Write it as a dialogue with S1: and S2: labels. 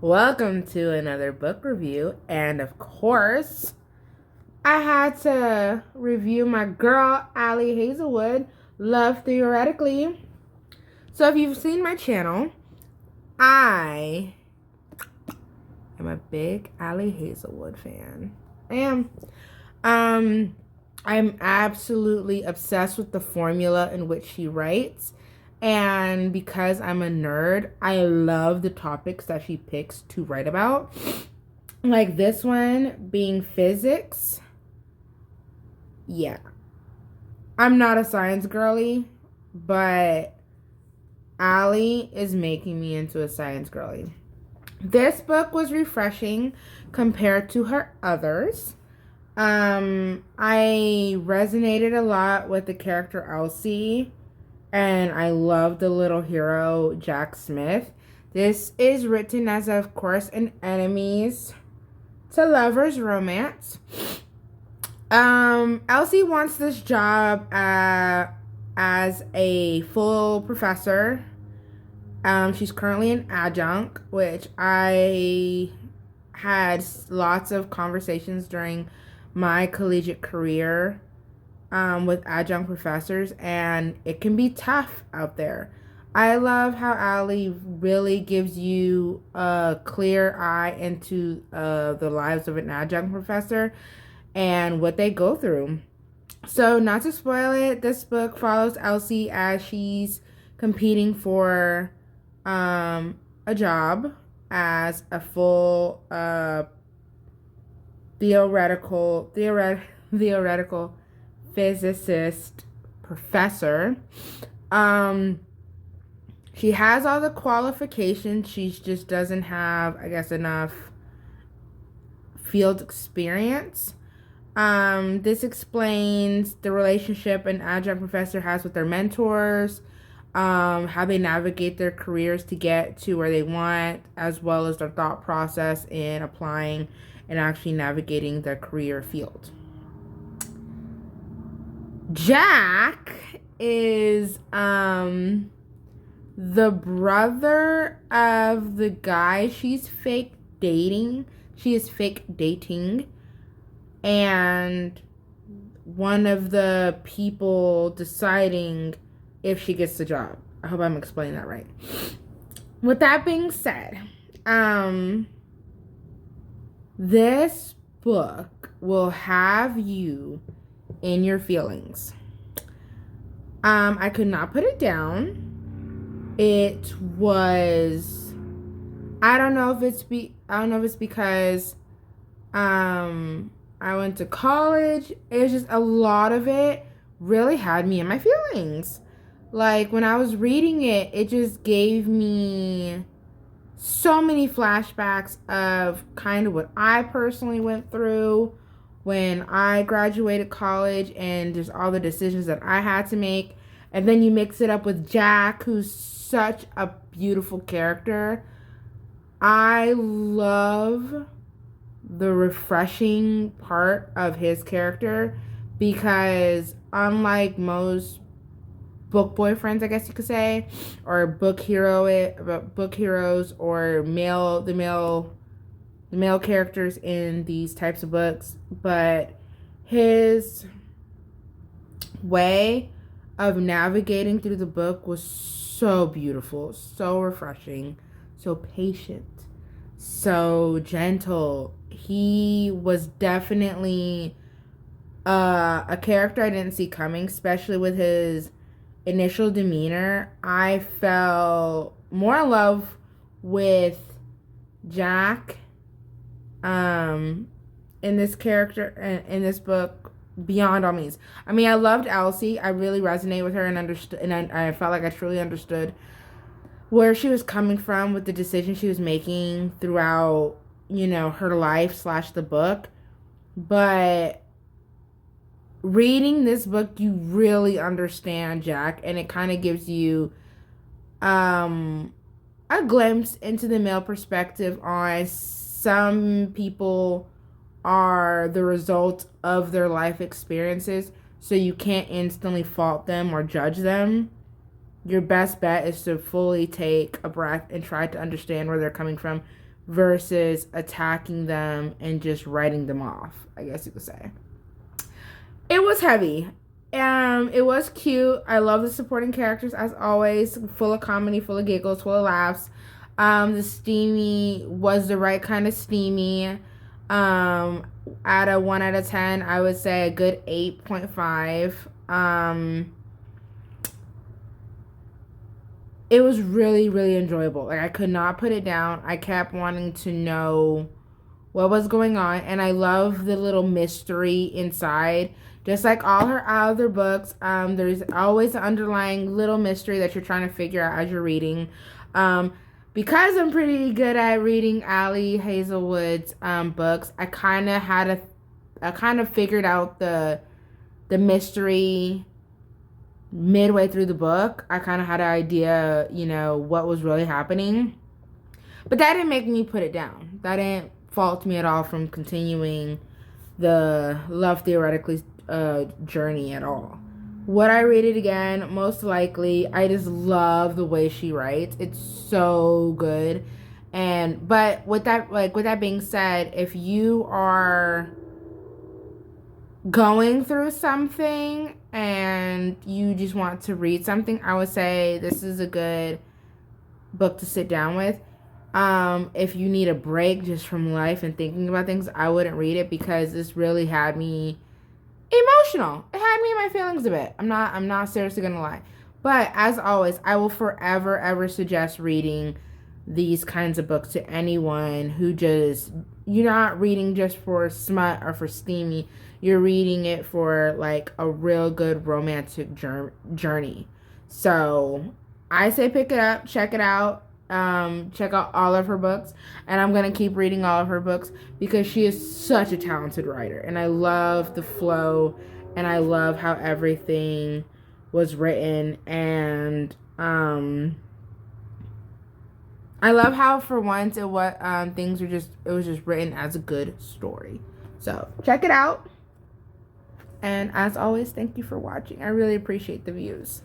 S1: Welcome to another book review, and of course, I had to review my girl, Allie Hazelwood, Love Theoretically. So if you've seen my channel, I am a big Allie Hazelwood fan. I am. Um, I'm absolutely obsessed with the formula in which she writes. And because I'm a nerd, I love the topics that she picks to write about. Like this one being physics. Yeah. I'm not a science girly, but Allie is making me into a science girly. This book was refreshing compared to her others. I resonated a lot with the character Elsie, and I love the little hero Jack Smith. This is written as, of course, an enemies to lovers romance. Elsie wants this job as a full professor. She's currently an adjunct, which I had lots of conversations during my collegiate career with adjunct professors, and it can be tough out there. I love how Allie really gives you a clear eye into the lives of an adjunct professor and what they go through. So, not to spoil it, this book follows Elsie as she's competing for a job as a full theoretical physicist professor. She has all the qualifications. She just doesn't have, I guess, enough field experience. This explains the relationship an adjunct professor has with their mentors, how they navigate their careers to get to where they want, as well as their thought process in applying and actually navigating their career field. Jack is the brother of the guy she's fake dating. She is fake dating, and one of the people deciding if she gets the job. I hope I'm explaining that right. With that being said, this book will have you in your feelings. I could not put it down. It was, I don't know if it's because I went to college. It was just a lot of it really had me in my feelings. Like when I was reading it, it just gave me so many flashbacks of kind of what I personally went through when I graduated college, and just all the decisions that I had to make. And then you mix it up with Jack, who's such a beautiful character. I love the refreshing part of his character because unlike most book boyfriends, I guess you could say, or book heroes, or the male characters in these types of books, but his way of navigating through the book was so beautiful, so refreshing, so patient, so gentle. He was definitely a character I didn't see coming, especially with his initial demeanor. I fell more in love with Jack in this character, in this book, beyond all means. I mean, I loved Elsie. I really resonated with her and understood, and I felt like I truly understood where she was coming from with the decision she was making throughout, her life slash the book. But reading this book, you really understand Jack, and it kind of gives you a glimpse into the male perspective on some people are the result of their life experiences, so you can't instantly fault them or judge them. Your best bet is to fully take a breath and try to understand where they're coming from versus attacking them and just writing them off, I guess you could say. It was heavy. It was cute. I love the supporting characters as always. Full of comedy, full of giggles, full of laughs. The steamy was the right kind of steamy. At a 1 out of 10, I would say a good 8.5. It was really, really enjoyable. Like, I could not put it down. I kept wanting to know what was going on, and I love the little mystery inside. Just like all her other books, there's always an underlying little mystery that you're trying to figure out as you're reading. Because I'm pretty good at reading Ali Hazelwood's books, I kind of figured out the mystery midway through the book. I kind of had an idea, what was really happening. But that didn't make me put it down. That didn't fault me at all from continuing the Love Theoretically journey at all. Would I read it again? Most likely. I just love the way she writes. It's so good. But with that being said, if you are going through something and you just want to read something, I would say this is a good book to sit down with. If you need a break just from life and thinking about things, I wouldn't read it because this really had me emotional. It had me in my feelings a bit. I'm not seriously gonna lie. But as always, I will forever ever suggest reading these kinds of books to anyone who you're not reading just for smut or for steamy. You're reading it for like a real good romantic journey. So I say pick it up, check it out. Check out all of her books, and I'm gonna keep reading all of her books because she is such a talented writer, and I love the flow, and I love how everything was written, and I love how for once it was it was just written as a good story. So check it out, and as always, thank you for watching. I really appreciate the views.